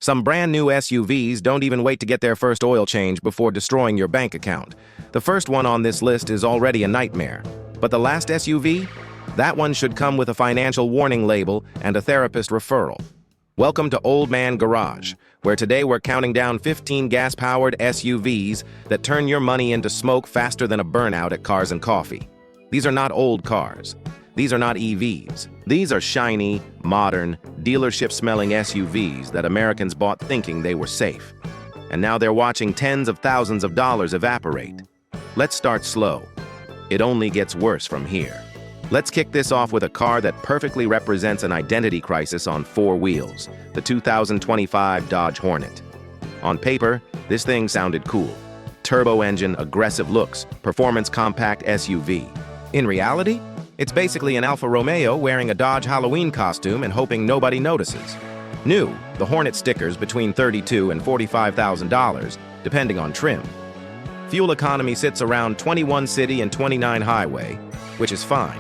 Some brand new SUVs don't even wait to get their first oil change before destroying your bank account. The first one on this list is already a nightmare. But the last SUV? That one should come with a financial warning label and a therapist referral. Welcome to Old Man Garage, where today we're counting down 15 gas-powered SUVs that turn your money into smoke faster than a burnout at Cars and Coffee. These are not old cars. These are not EVs. These are shiny, modern, dealership-smelling SUVs that Americans bought thinking they were safe. And now they're watching tens of thousands of dollars evaporate. Let's start slow. It only gets worse from here. Let's kick this off with a car that perfectly represents an identity crisis on four wheels, the 2025 Dodge Hornet. On paper, this thing sounded cool. Turbo engine, aggressive looks, performance compact SUV. In reality, it's basically an Alfa Romeo wearing a Dodge Halloween costume and hoping nobody notices. New, the Hornet stickers between $32,000 and $45,000, depending on trim. Fuel economy sits around 21 city and 29 highway, which is fine.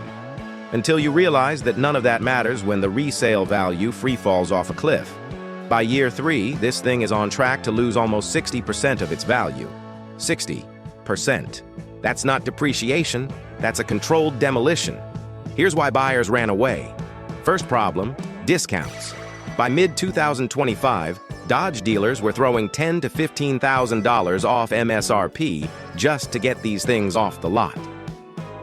Until you realize that none of that matters when the resale value free falls off a cliff. By year 3, this thing is on track to lose almost 60% of its value. 60%. That's not depreciation, that's a controlled demolition. Here's why buyers ran away. First problem, discounts. By mid-2025, Dodge dealers were throwing $10,000 to $15,000 off MSRP just to get these things off the lot.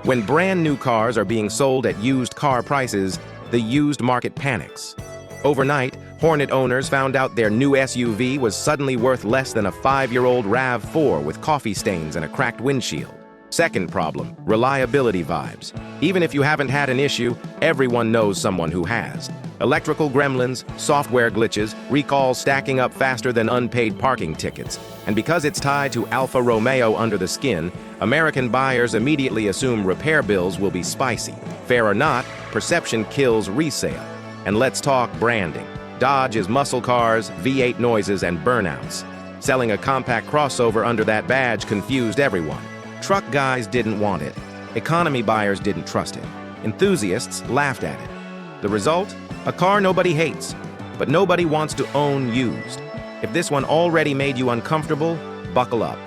When brand new cars are being sold at used car prices, the used market panics. Overnight, Hornet owners found out their new SUV was suddenly worth less than a 5-year-old RAV4 with coffee stains and a cracked windshield. Second problem, reliability vibes. Even if you haven't had an issue, everyone knows someone who has. Electrical gremlins, software glitches, recalls stacking up faster than unpaid parking tickets. And because it's tied to Alfa Romeo under the skin, American buyers immediately assume repair bills will be spicy. Fair or not, perception kills resale. And let's talk branding. Dodge is muscle cars, V8 noises, and burnouts. Selling a compact crossover under that badge confused everyone. Truck guys didn't want it. Economy buyers didn't trust it. Enthusiasts laughed at it. The result? A car nobody hates, but nobody wants to own used. If this one already made you uncomfortable, buckle up.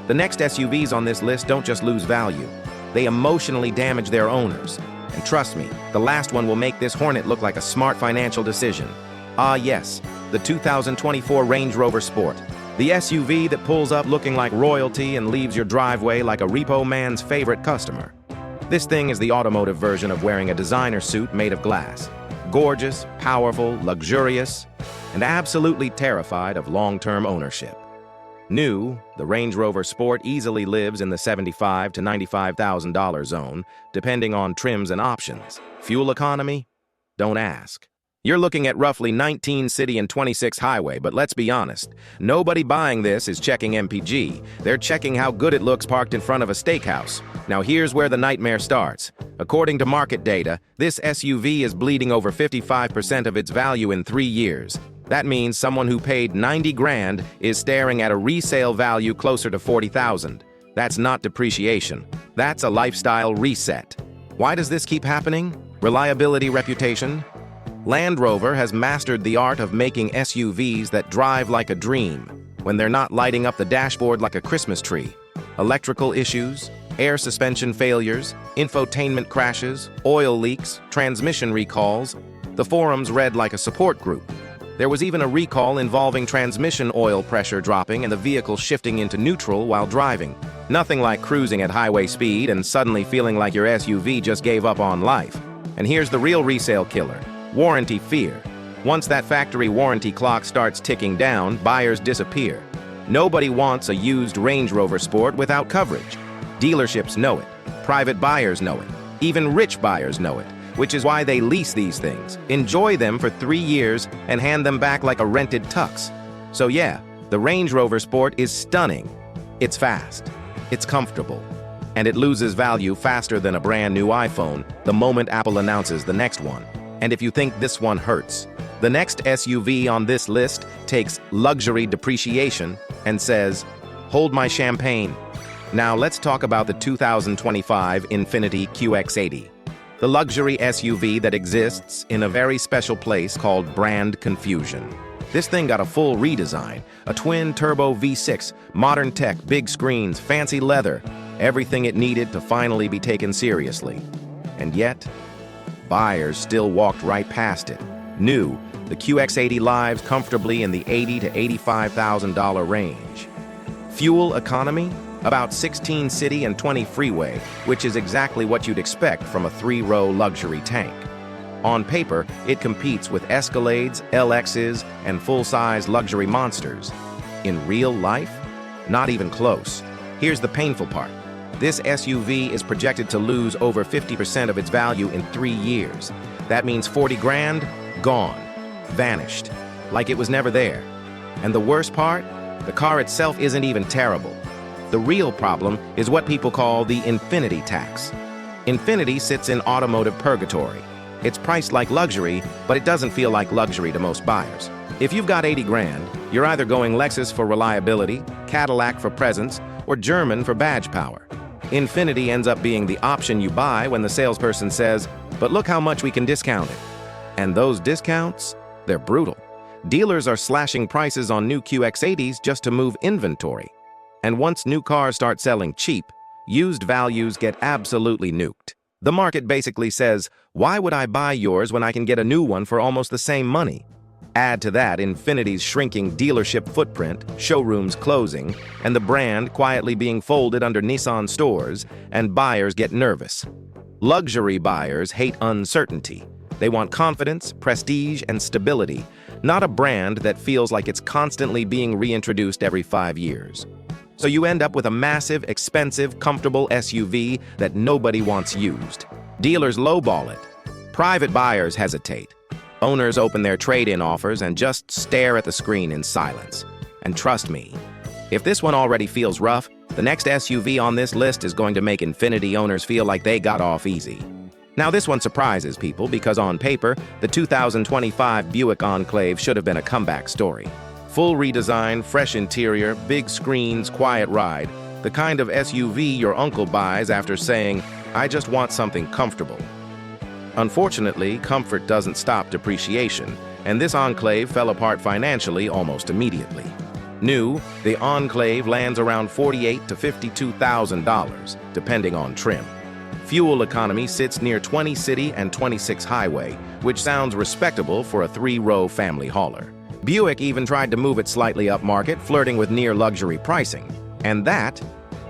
The next SUVs on this list don't just lose value. They emotionally damage their owners. And trust me, the last one will make this Hornet look like a smart financial decision. Ah yes, the 2024 Range Rover Sport. The SUV that pulls up looking like royalty and leaves your driveway like a repo man's favorite customer. This thing is the automotive version of wearing a designer suit made of glass. Gorgeous, powerful, luxurious, and absolutely terrified of long-term ownership. New, the Range Rover Sport easily lives in the $75,000 to $95,000 zone, depending on trims and options. Fuel economy? Don't ask. You're looking at roughly 19 city and 26 highway, but let's be honest, nobody buying this is checking MPG. They're checking how good it looks parked in front of a steakhouse. Now here's where the nightmare starts. According to market data, this SUV is bleeding over 55% of its value in 3 years. That means someone who paid 90 grand is staring at a resale value closer to 40,000. That's not depreciation. That's a lifestyle reset. Why does this keep happening? Reliability, reputation? Land Rover has mastered the art of making SUVs that drive like a dream, when they're not lighting up the dashboard like a Christmas tree. Electrical issues, air suspension failures, infotainment crashes, oil leaks, transmission recalls. The forums read like a support group. There was even a recall involving transmission oil pressure dropping and the vehicle shifting into neutral while driving. Nothing like cruising at highway speed and suddenly feeling like your SUV just gave up on life. And here's the real resale killer. Warranty fear. Once that factory warranty clock starts ticking down, buyers disappear. Nobody wants a used Range Rover Sport without coverage. Dealerships know it. Private buyers know it. Even rich buyers know it, which is why they lease these things, enjoy them for 3 years, and hand them back like a rented tux. So yeah, the Range Rover Sport is stunning. It's fast. It's comfortable. And it loses value faster than a brand new iPhone the moment Apple announces the next one. And if you think this one hurts, the next SUV on this list takes luxury depreciation and says, "Hold my champagne." Now let's talk about the 2025 Infiniti QX80, the luxury SUV that exists in a very special place called brand confusion. This thing got a full redesign, a twin-turbo V6, modern tech, big screens, fancy leather, everything it needed to finally be taken seriously. And yet, buyers still walked right past it. New, the QX80 lives comfortably in the $80,000 to $85,000 range. Fuel economy? About 16 city and 20 freeway, which is exactly what you'd expect from a 3-row luxury tank. On paper, it competes with Escalades, LXs, and full-size luxury monsters. In real life? Not even close. Here's the painful part. This SUV is projected to lose over 50% of its value in 3 years. That means 40 grand, gone, vanished, like it was never there. And the worst part? The car itself isn't even terrible. The real problem is what people call the infinity tax. Infinity sits in automotive purgatory. It's priced like luxury, but it doesn't feel like luxury to most buyers. If you've got 80 grand, you're either going Lexus for reliability, Cadillac for presence, or German for badge power. Infinity ends up being the option you buy when the salesperson says, "But look how much we can discount it." And those discounts, they're brutal. Dealers are slashing prices on new QX80s just to move inventory. And once new cars start selling cheap, used values get absolutely nuked. The market basically says, why would I buy yours when I can get a new one for almost the same money? Add to that Infinity's shrinking dealership footprint, showrooms closing, and the brand quietly being folded under Nissan stores, and buyers get nervous. Luxury buyers hate uncertainty. They want confidence, prestige, and stability, not a brand that feels like it's constantly being reintroduced every 5 years. So you end up with a massive, expensive, comfortable SUV that nobody wants used. Dealers lowball it. Private buyers hesitate. Owners open their trade-in offers and just stare at the screen in silence. And trust me, if this one already feels rough, the next SUV on this list is going to make Infinity owners feel like they got off easy. Now this one surprises people because on paper, the 2025 Buick Enclave should have been a comeback story. Full redesign, fresh interior, big screens, quiet ride. The kind of SUV your uncle buys after saying, "I just want something comfortable." Unfortunately, comfort doesn't stop depreciation, and this Enclave fell apart financially almost immediately. New, the Enclave lands around $48,000 to $52,000, depending on trim. Fuel economy sits near 20 city and 26 highway, which sounds respectable for a 3-row family hauler. Buick even tried to move it slightly upmarket, flirting with near-luxury pricing. And that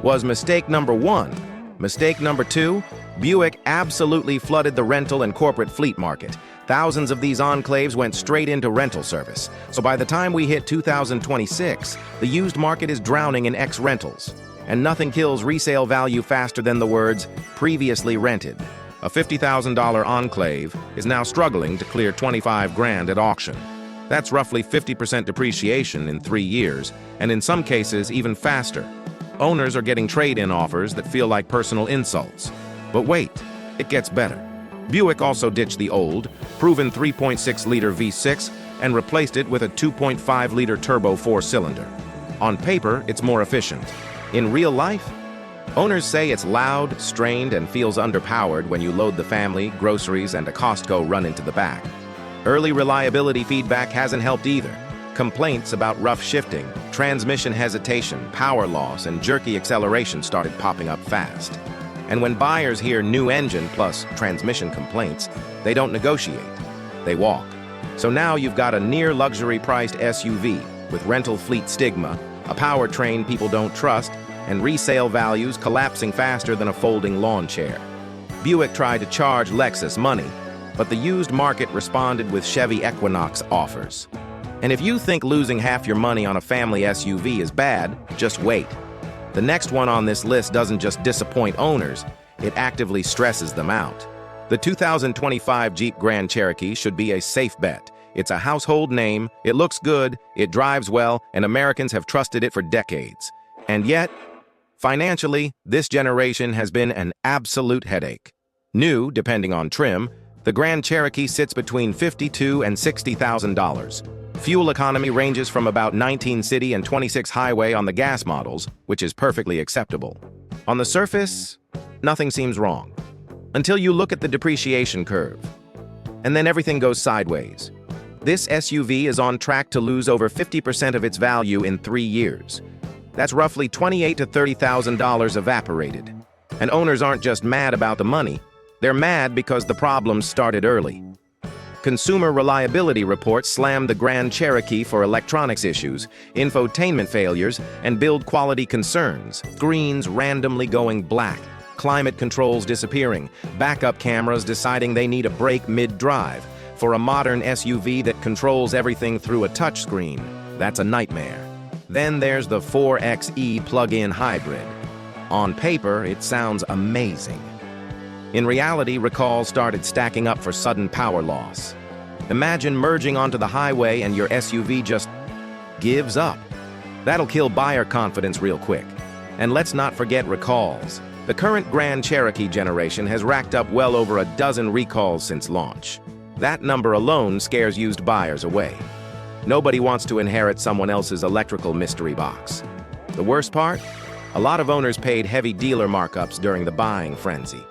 was mistake number 1. Mistake number 2, Buick absolutely flooded the rental and corporate fleet market. Thousands of these Enclaves went straight into rental service. So by the time we hit 2026, the used market is drowning in ex-rentals. And nothing kills resale value faster than the words, "previously rented." A $50,000 Enclave is now struggling to clear 25 grand at auction. That's roughly 50% depreciation in 3 years, and in some cases even faster. Owners are getting trade-in offers that feel like personal insults. But wait, it gets better. Buick also ditched the old, proven 3.6-liter V6 and replaced it with a 2.5-liter turbo 4-cylinder. On paper, it's more efficient. In real life, owners say it's loud, strained, and feels underpowered when you load the family, groceries, and a Costco run into the back. Early reliability feedback hasn't helped either. Complaints about rough shifting, transmission hesitation, power loss, and jerky acceleration started popping up fast. And when buyers hear new engine plus transmission complaints, they don't negotiate. They walk. So now you've got a near-luxury priced SUV with rental fleet stigma, a powertrain people don't trust, and resale values collapsing faster than a folding lawn chair. Buick tried to charge Lexus money, but the used market responded with Chevy Equinox offers. And if you think losing half your money on a family SUV is bad, just wait. The next one on this list doesn't just disappoint owners, it actively stresses them out. The 2025 Jeep Grand Cherokee should be a safe bet. It's a household name, it looks good, it drives well, and Americans have trusted it for decades. And yet, financially, this generation has been an absolute headache. New, depending on trim, the Grand Cherokee sits between $52,000 and $60,000. Fuel economy ranges from about 19 city and 26 highway on the gas models, which is perfectly acceptable. On the surface, nothing seems wrong. Until you look at the depreciation curve. And then everything goes sideways. This SUV is on track to lose over 50% of its value in 3 years. That's roughly $28,000 to $30,000 evaporated. And owners aren't just mad about the money, they're mad because the problems started early. Consumer reliability reports slammed the Grand Cherokee for electronics issues, infotainment failures, and build quality concerns. Screens randomly going black, climate controls disappearing, backup cameras deciding they need a break mid-drive. For a modern SUV that controls everything through a touchscreen, that's a nightmare. Then there's the 4xe plug-in hybrid. On paper, it sounds amazing. In reality, recalls started stacking up for sudden power loss. Imagine merging onto the highway and your SUV just gives up. That'll kill buyer confidence real quick. And let's not forget recalls. The current Grand Cherokee generation has racked up well over a dozen recalls since launch. That number alone scares used buyers away. Nobody wants to inherit someone else's electrical mystery box. The worst part? A lot of owners paid heavy dealer markups during the buying frenzy.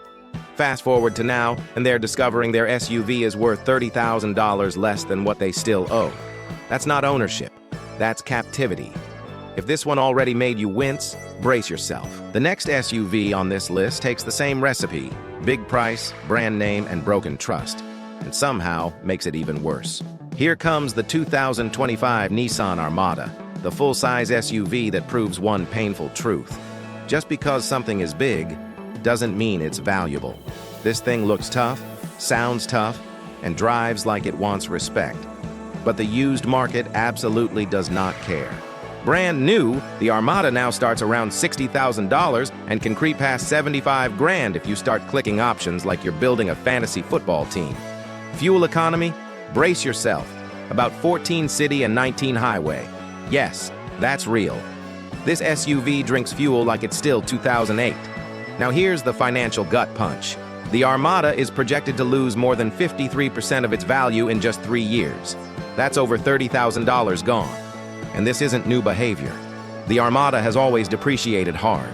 Fast forward to now, and they're discovering their SUV is worth $30,000 less than what they still owe. That's not ownership. That's captivity. If this one already made you wince, brace yourself. The next SUV on this list takes the same recipe: big price, brand name, and broken trust, and somehow makes it even worse. Here comes the 2025 Nissan Armada, the full-size SUV that proves one painful truth. Just because something is big doesn't mean it's valuable. This thing looks tough, sounds tough, and drives like it wants respect. But the used market absolutely does not care. Brand new, the Armada now starts around $60,000 and can creep past $75,000 if you start clicking options like you're building a fantasy football team. Fuel economy? Brace yourself. About 14 city and 19 highway. Yes, that's real. This SUV drinks fuel like it's still 2008. Now here's the financial gut punch. The Armada is projected to lose more than 53% of its value in just 3 years. That's over $30,000 gone. And this isn't new behavior. The Armada has always depreciated hard.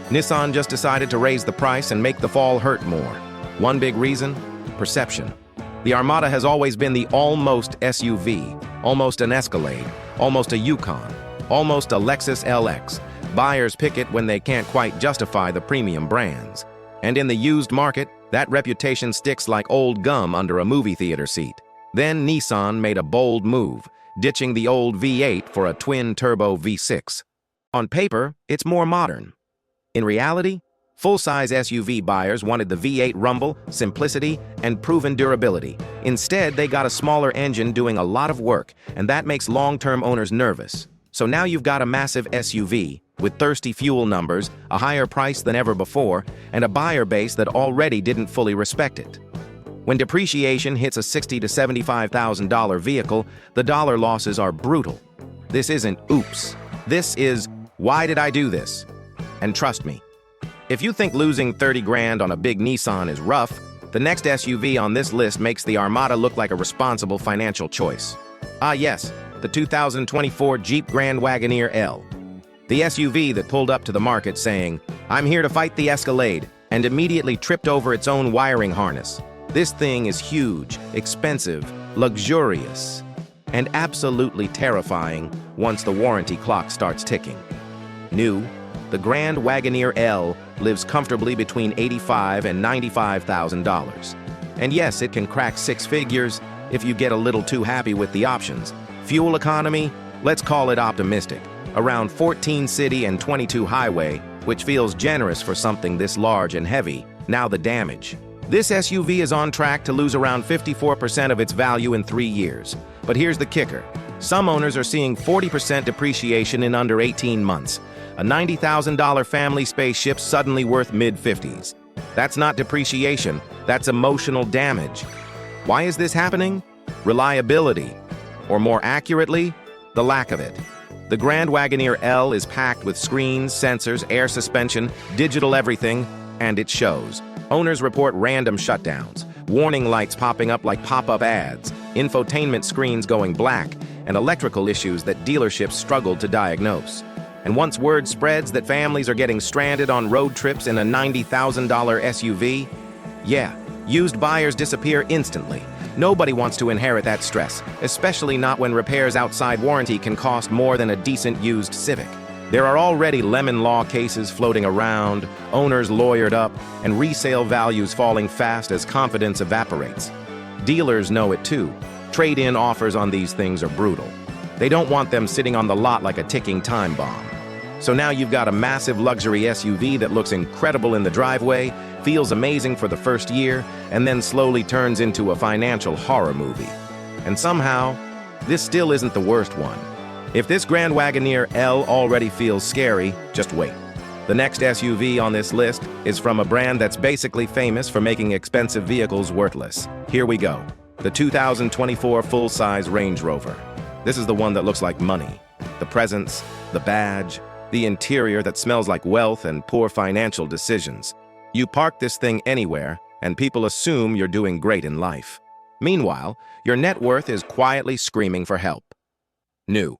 Nissan just decided to raise the price and make the fall hurt more. One big reason? Perception. The Armada has always been the almost SUV, almost an Escalade, almost a Yukon, almost a Lexus LX. Buyers pick it when they can't quite justify the premium brands. And in the used market, that reputation sticks like old gum under a movie theater seat. Then Nissan made a bold move, ditching the old V8 for a twin-turbo V6. On paper, it's more modern. In reality, full-size SUV buyers wanted the V8 rumble, simplicity, and proven durability. Instead, they got a smaller engine doing a lot of work, and that makes long-term owners nervous. So now you've got a massive SUV, with thirsty fuel numbers, a higher price than ever before, and a buyer base that already didn't fully respect it. When depreciation hits a $60,000 to $75,000 vehicle, the dollar losses are brutal. This isn't oops. This is, why did I do this? And trust me, if you think losing $30,000 on a big Nissan is rough, the next SUV on this list makes the Armada look like a responsible financial choice. Ah yes, the 2024 Jeep Grand Wagoneer L. The SUV that pulled up to the market saying, "I'm here to fight the Escalade," and immediately tripped over its own wiring harness. This thing is huge, expensive, luxurious, and absolutely terrifying once the warranty clock starts ticking. New, the Grand Wagoneer L lives comfortably between $85,000 and $95,000. And yes, it can crack 6 figures if you get a little too happy with the options. Fuel economy? Let's call it optimistic. Around 14 city and 22 highway, which feels generous for something this large and heavy. Now the damage. This SUV is on track to lose around 54% of its value in 3 years. But here's the kicker. Some owners are seeing 40% depreciation in under 18 months. A $90,000 family spaceship suddenly worth mid-50s. That's not depreciation, that's emotional damage. Why is this happening? Reliability. Or more accurately, the lack of it. The Grand Wagoneer L is packed with screens, sensors, air suspension, digital everything, and it shows. Owners report random shutdowns, warning lights popping up like pop-up ads, infotainment screens going black, and electrical issues that dealerships struggled to diagnose. And once word spreads that families are getting stranded on road trips in a $90,000 SUV, yeah, Used buyers disappear instantly. Nobody wants to inherit that stress, especially not when repairs outside warranty can cost more than a decent used Civic. There are already lemon law cases floating around, owners lawyered up, and resale values falling fast as confidence evaporates. Dealers know it too. Trade-in offers on these things are brutal. They don't want them sitting on the lot like a ticking time bomb. So now you've got a massive luxury SUV that looks incredible in the driveway, feels amazing for the first year, and then slowly turns into a financial horror movie. And somehow, this still isn't the worst one. If this Grand Wagoneer L already feels scary, just wait. The next SUV on this list is from a brand that's basically famous for making expensive vehicles worthless. Here we go. The 2024 full-size Range Rover. This is the one that looks like money. The presence, the badge, the interior that smells like wealth and poor financial decisions. You park this thing anywhere, and people assume you're doing great in life. Meanwhile, your net worth is quietly screaming for help. New.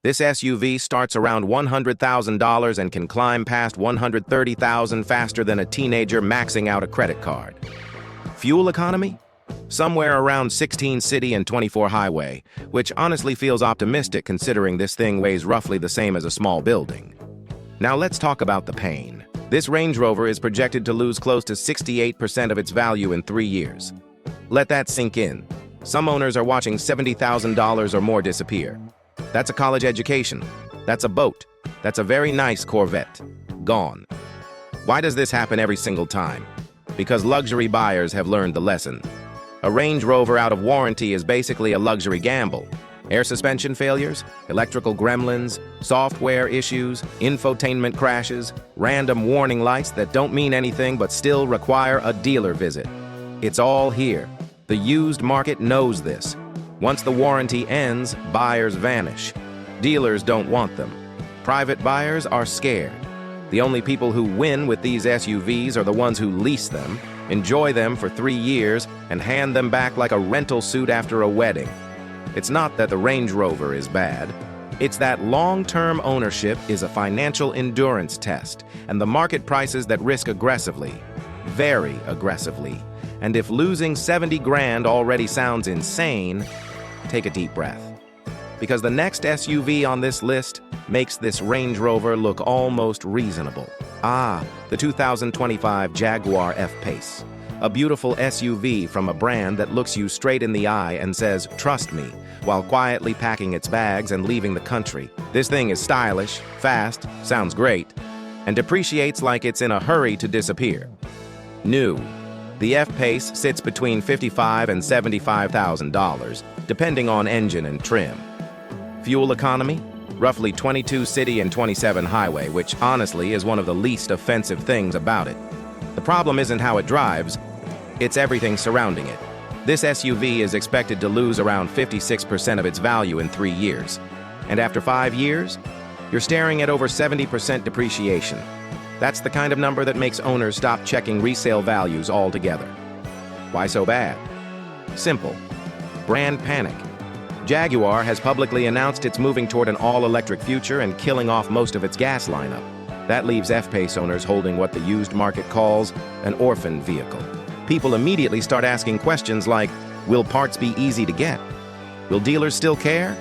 This SUV starts around $100,000 and can climb past $130,000 faster than a teenager maxing out a credit card. Fuel economy? Somewhere around 16 city and 24 highway, which honestly feels optimistic considering this thing weighs roughly the same as a small building. Now let's talk about the pain. This Range Rover is projected to lose close to 68% of its value in 3 years. Let that sink in. Some owners are watching $70,000 or more disappear. That's a college education. That's a boat. That's a very nice Corvette. Gone. Why does this happen every single time? Because luxury buyers have learned the lesson. A Range Rover out of warranty is basically a luxury gamble. Air suspension failures, electrical gremlins, software issues, infotainment crashes, random warning lights that don't mean anything but still require a dealer visit. It's all here. The used market knows this. Once the warranty ends, buyers vanish. Dealers don't want them. Private buyers are scared. The only people who win with these SUVs are the ones who lease them, enjoy them for 3 years, and hand them back like a rental suit after a wedding. It's not that the Range Rover is bad. It's that long-term ownership is a financial endurance test, and the market prices that risk aggressively, very aggressively. And if losing 70 grand already sounds insane, take a deep breath. Because the next SUV on this list makes this Range Rover look almost reasonable. The 2025 Jaguar F-Pace. A beautiful SUV from a brand that looks you straight in the eye and says, "Trust me," while quietly packing its bags and leaving the country. This thing is stylish, fast, sounds great, and depreciates like it's in a hurry to disappear. New. The F-Pace sits between $55,000 and $75,000, depending on engine and trim. Fuel economy? Roughly 22 city and 27 highway, which honestly is one of the least offensive things about it. The problem isn't how it drives, it's everything surrounding it. This SUV is expected to lose around 56% of its value in 3 years. And after 5 years, you're staring at over 70% depreciation. That's the kind of number that makes owners stop checking resale values altogether. Why so bad? Simple. Brand panic. Jaguar has publicly announced it's moving toward an all-electric future and killing off most of its gas lineup. That leaves F-Pace owners holding what the used market calls an orphan vehicle. People immediately start asking questions like, will parts be easy to get? Will dealers still care?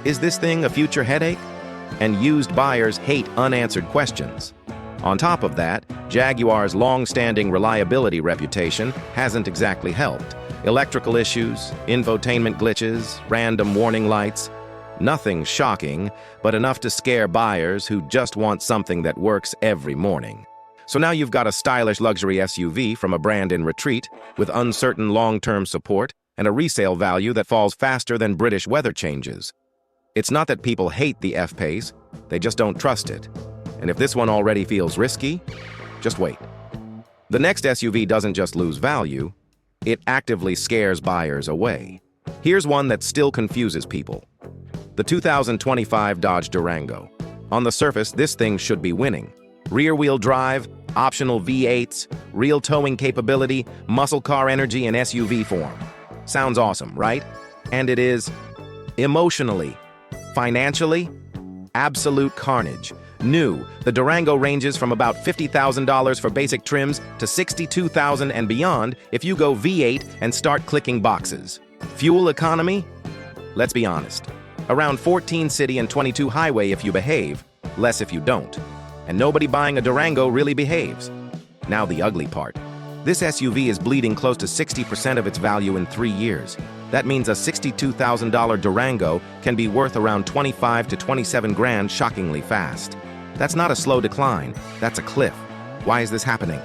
Is this thing a future headache? And used buyers hate unanswered questions. On top of that, Jaguar's long-standing reliability reputation hasn't exactly helped. Electrical issues, infotainment glitches, random warning lights. Nothing shocking, but enough to scare buyers who just want something that works every morning. So now you've got a stylish luxury SUV from a brand in retreat, with uncertain long-term support and a resale value that falls faster than British weather changes. It's not that people hate the F-Pace, they just don't trust it. And if this one already feels risky, just wait. The next SUV doesn't just lose value, it actively scares buyers away. Here's one that still confuses people. The 2025 Dodge Durango. On the surface, this thing should be winning. Rear-wheel drive, optional V8s, real towing capability, muscle car energy in SUV form. Sounds awesome, right? And it is. Emotionally, financially, absolute carnage. New, the Durango ranges from about $50,000 for basic trims to $62,000 and beyond if you go V8 and start clicking boxes. Fuel economy? Let's be honest. Around 14 city and 22 highway if you behave, less if you don't. And nobody buying a Durango really behaves. Now the ugly part. This SUV is bleeding close to 60% of its value in 3 years. That means a $62,000 Durango can be worth around 25 to 27 grand shockingly fast. That's not a slow decline, that's a cliff. Why is this happening?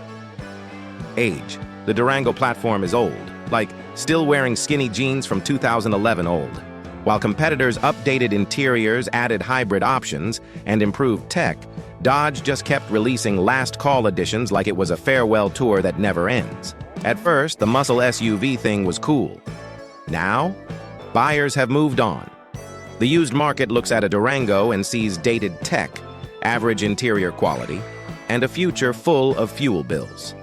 Age. The Durango platform is old, like still wearing skinny jeans from 2011 old. While competitors updated interiors, added hybrid options, and improved tech, Dodge just kept releasing last call editions like it was a farewell tour that never ends. At first, the muscle SUV thing was cool. Now, buyers have moved on. The used market looks at a Durango and sees dated tech, average interior quality, and a future full of fuel bills.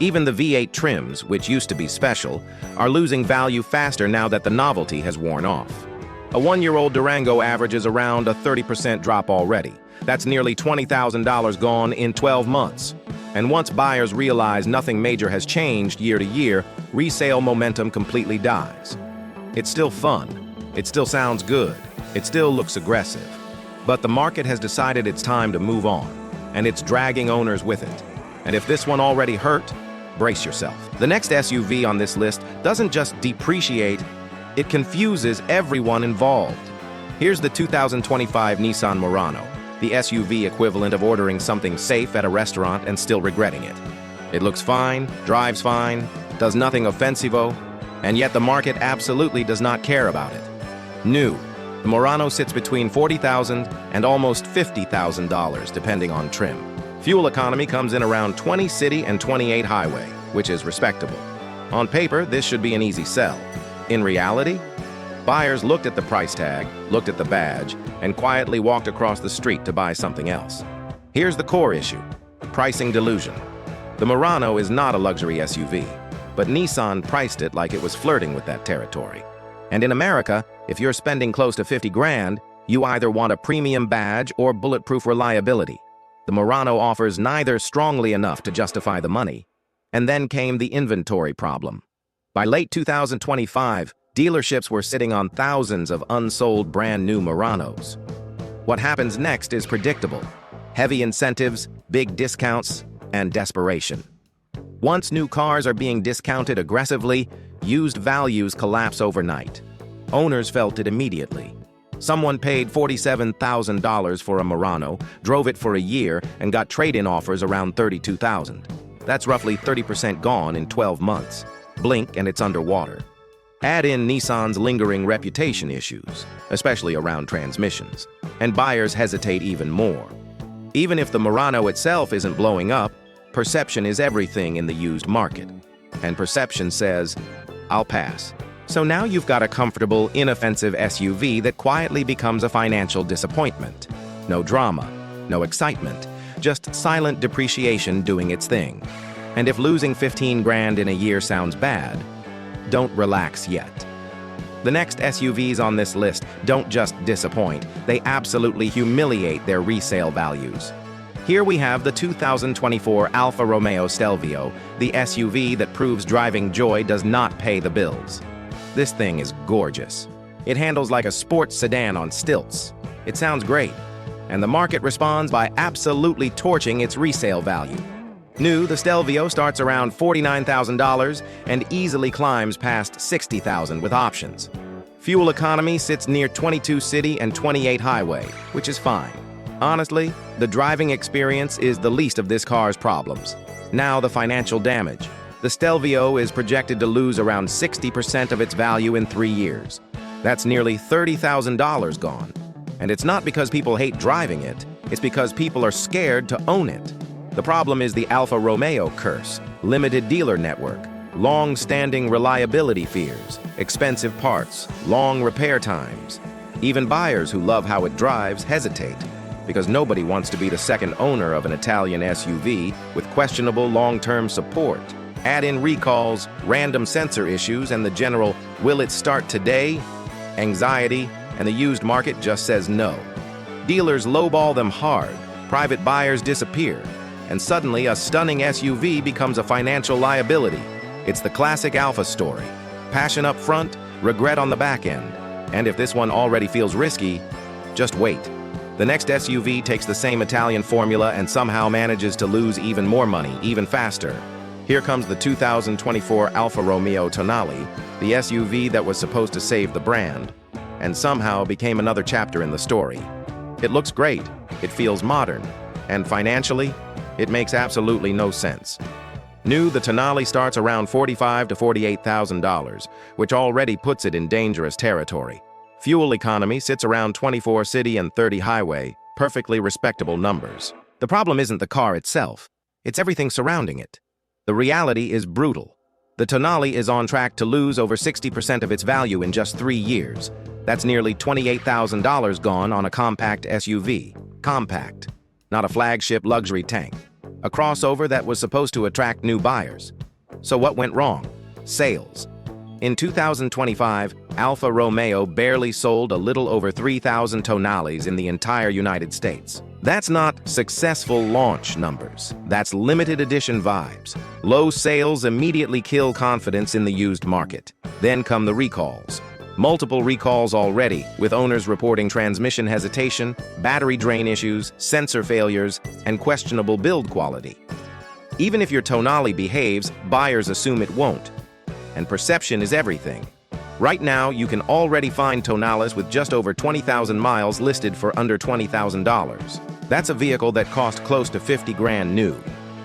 Even the V8 trims, which used to be special, are losing value faster now that the novelty has worn off. A one-year-old Durango averages around a 30% drop already. That's nearly $20,000 gone in 12 months. And once buyers realize nothing major has changed year to year, resale momentum completely dies. It's still fun. It still sounds good. It still looks aggressive. But the market has decided it's time to move on, and it's dragging owners with it. And if this one already hurt, brace yourself. The next SUV on this list doesn't just depreciate, it confuses everyone involved. Here's the 2025 Nissan Murano, the SUV equivalent of ordering something safe at a restaurant and still regretting it. It looks fine, drives fine, does nothing offensivo, and yet the market absolutely does not care about it. New. The Murano sits between $40,000 and almost $50,000 depending on trim. Fuel economy comes in around 20 city and 28 highway, which is respectable. On paper, this should be an easy sell. In reality, buyers looked at the price tag, looked at the badge, and quietly walked across the street to buy something else. Here's the core issue: pricing delusion. The Murano is not a luxury SUV, but Nissan priced it like it was flirting with that territory. And in America, if you're spending close to 50 grand, you either want a premium badge or bulletproof reliability. The Murano offers neither strongly enough to justify the money. And then came the inventory problem. By late 2025, dealerships were sitting on thousands of unsold brand new Muranos. What happens next is predictable: heavy incentives, big discounts, and desperation. Once new cars are being discounted aggressively, used values collapse overnight. Owners felt it immediately. Someone paid $47,000 for a Murano, drove it for a year, and got trade-in offers around $32,000. That's roughly 30% gone in 12 months. Blink and it's underwater. Add in Nissan's lingering reputation issues, especially around transmissions, and buyers hesitate even more. Even if the Murano itself isn't blowing up, perception is everything in the used market. And perception says, "I'll pass." So now you've got a comfortable, inoffensive SUV that quietly becomes a financial disappointment. No drama, no excitement, just silent depreciation doing its thing. And if losing 15 grand in a year sounds bad, don't relax yet. The next SUVs on this list don't just disappoint, they absolutely humiliate their resale values. Here we have the 2024 Alfa Romeo Stelvio, the SUV that proves driving joy does not pay the bills. This thing is gorgeous. It handles like a sports sedan on stilts. It sounds great, and the market responds by absolutely torching its resale value. New, the Stelvio starts around $49,000 and easily climbs past $60,000 with options. Fuel economy sits near 22 city and 28 highway, which is fine. Honestly, the driving experience is the least of this car's problems. Now the financial damage. The Stelvio is projected to lose around 60% of its value in 3 years. That's nearly $30,000 gone. And it's not because people hate driving it, it's because people are scared to own it. The problem is the Alfa Romeo curse: limited dealer network, long-standing reliability fears, expensive parts, long repair times. Even buyers who love how it drives hesitate, because nobody wants to be the second owner of an Italian SUV with questionable long-term support. Add in recalls, random sensor issues, and the general "will it start today?" anxiety, and the used market just says no. Dealers lowball them hard, Private buyers disappear, and suddenly a stunning SUV becomes a financial liability. It's the classic alpha story. Passion up front, regret on the back end. And if this one already feels risky, just wait. The next SUV takes the same Italian formula and somehow manages to lose even more money, even faster. Here comes the 2024 Alfa Romeo Tonale, the SUV that was supposed to save the brand, and somehow became another chapter in the story. It looks great, it feels modern, and financially, it makes absolutely no sense. New, the Tonale starts around $45,000 to $48,000, which already puts it in dangerous territory. Fuel economy sits around 24 city and 30 highway, perfectly respectable numbers. The problem isn't the car itself, it's everything surrounding it. The reality is brutal. The Tonale is on track to lose over 60% of its value in just 3 years. That's nearly $28,000 gone on a compact SUV. Compact, not a flagship luxury tank. A crossover that was supposed to attract new buyers. So what went wrong? Sales. In 2025, Alfa Romeo barely sold a little over 3,000 Tonales in the entire United States. That's not successful launch numbers. That's limited edition vibes. Low sales immediately kill confidence in the used market. Then come the recalls. Multiple recalls already, with owners reporting transmission hesitation, battery drain issues, sensor failures, and questionable build quality. Even if your Tonale behaves, buyers assume it won't. And perception is everything. Right now, you can already find Tonales with just over 20,000 miles listed for under $20,000. That's a vehicle that cost close to 50 grand new.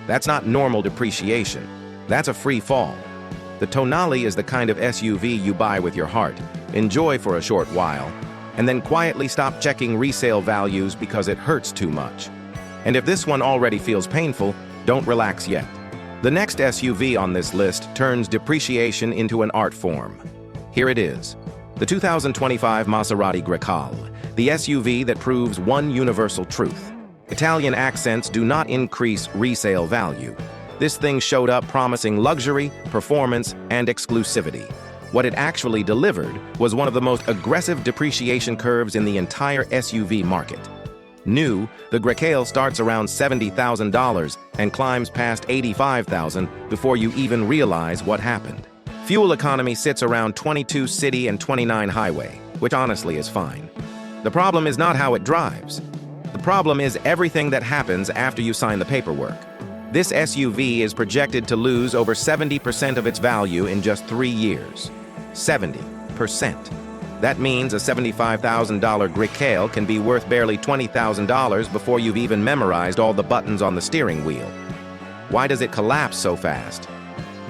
That's not normal depreciation. That's a free fall. The Tonale is the kind of SUV you buy with your heart, enjoy for a short while, and then quietly stop checking resale values because it hurts too much. And if this one already feels painful, don't relax yet. The next SUV on this list turns depreciation into an art form. Here it is, the 2025 Maserati Grecale, the SUV that proves one universal truth. Italian accents do not increase resale value. This thing showed up promising luxury, performance, and exclusivity. What it actually delivered was one of the most aggressive depreciation curves in the entire SUV market. New, the Grecale starts around $70,000 and climbs past $85,000 before you even realize what happened. Fuel economy sits around 22 city and 29 highway, which honestly is fine. The problem is not how it drives. The problem is everything that happens after you sign the paperwork. This SUV is projected to lose over 70% of its value in just 3 years. 70%. That means a $75,000 Grecale can be worth barely $20,000 before you've even memorized all the buttons on the steering wheel. Why does it collapse so fast?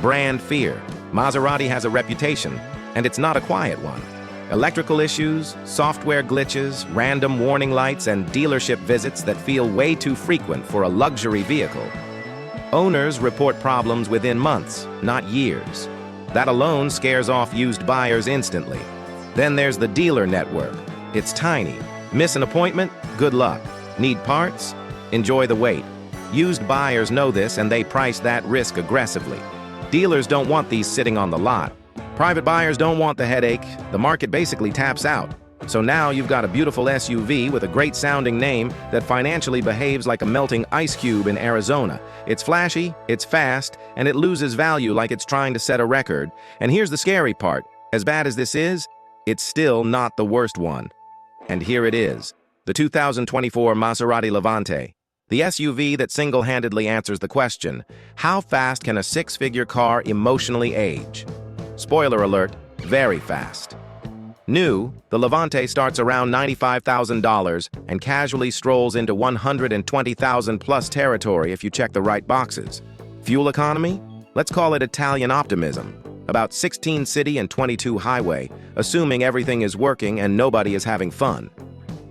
Brand fear. Maserati has a reputation, and it's not a quiet one. Electrical issues, software glitches, random warning lights, and dealership visits that feel way too frequent for a luxury vehicle. Owners report problems within months, not years. That alone scares off used buyers instantly. Then there's the dealer network. It's tiny. Miss an appointment? Good luck. Need parts? Enjoy the wait. Used buyers know this and they price that risk aggressively. Dealers don't want these sitting on the lot. Private buyers don't want the headache. The market basically taps out. So now you've got a beautiful SUV with a great sounding name that financially behaves like a melting ice cube in Arizona. It's flashy, it's fast, and it loses value like it's trying to set a record. And here's the scary part. As bad as this is, it's still not the worst one. And here it is, the 2024 Maserati Levante, the SUV that single-handedly answers the question, how fast can a six-figure car emotionally age? Spoiler alert, very fast. New, the Levante starts around $95,000 and casually strolls into $120,000 plus territory if you check the right boxes. Fuel economy? Let's call it Italian optimism. About 16 city and 22 highway, assuming everything is working and nobody is having fun.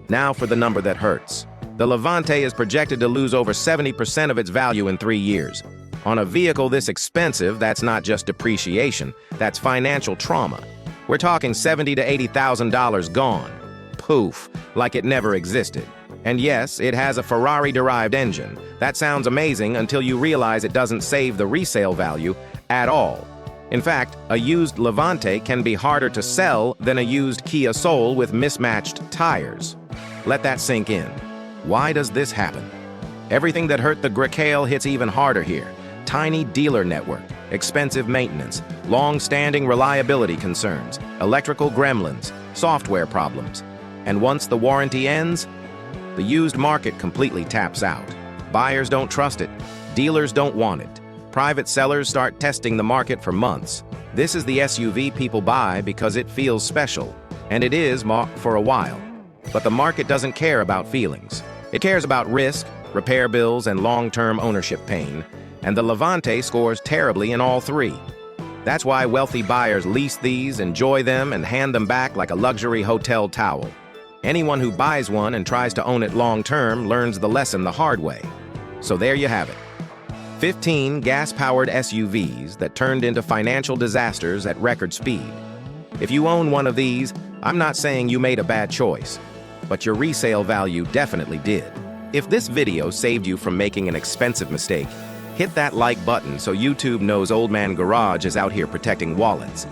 Now for the number that hurts. The Levante is projected to lose over 70% of its value in 3 years. On a vehicle this expensive, that's not just depreciation, that's financial trauma. We're talking $70,000 to $80,000 gone. Poof, like it never existed. And yes, it has a Ferrari-derived engine. That sounds amazing until you realize it doesn't save the resale value at all. In fact, a used Levante can be harder to sell than a used Kia Soul with mismatched tires. Let that sink in. Why does this happen? Everything that hurt the Grayscale hits even harder here. Tiny dealer network, expensive maintenance, long-standing reliability concerns, electrical gremlins, software problems. And once the warranty ends, the used market completely taps out. Buyers don't trust it. Dealers don't want it. Private sellers start testing the market for months. This is the SUV people buy because it feels special. And it is for a while. But the market doesn't care about feelings. It cares about risk, repair bills, and long-term ownership pain. And the Levante scores terribly in all three. That's why wealthy buyers lease these, enjoy them, and hand them back like a luxury hotel towel. Anyone who buys one and tries to own it long-term learns the lesson the hard way. So there you have it. 15 gas-powered SUVs that turned into financial disasters at record speed. If you own one of these, I'm not saying you made a bad choice, but your resale value definitely did. If this video saved you from making an expensive mistake, hit that like button so YouTube knows Old Man Garage is out here protecting wallets.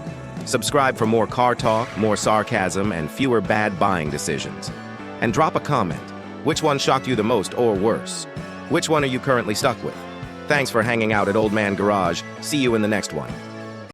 Subscribe for more car talk, more sarcasm, and fewer bad buying decisions. And drop a comment. Which one shocked you the most or worse? Which one are you currently stuck with? Thanks for hanging out at Old Man Garage. See you in the next one.